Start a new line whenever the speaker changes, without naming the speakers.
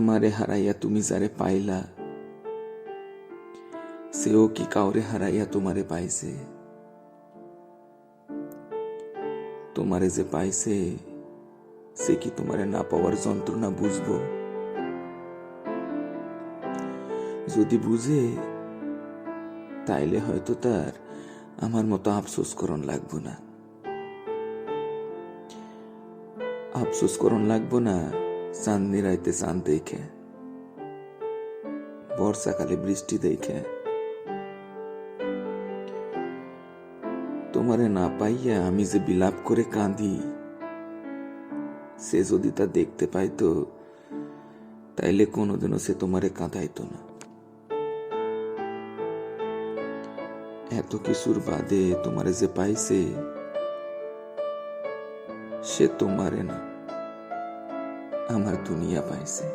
আমারে হারাইয়া তুমি যারে পাইলা, সেও কি কাউরে হারাইয়া তোমারে পাইছে? তোমারে যে পাইছে, সে কি তোমারে না পাওয়ার যন্ত্রণা বুঝবো? যদি বুঝে, তাইলে হয়তো তার আমার মতো আফসোস করন লাগবো না। আফসোস করন লাগবো না চাঁদনি রাইতে চাঁদ দেখে, বর্ষাকালে বৃষ্টি দেখে। তোমারে না পাইয়া আমি যে বিলাপ করে কাঁদি, সে যদি তা দেখতে পাইতো, তাইলে কোনোদিনও সে তোমারে কাঁদাইতো না। এত কিছুর বাদে তোমারে যে পাইছে, সে তোমারে না, আমার দুনিয়া পাইছে।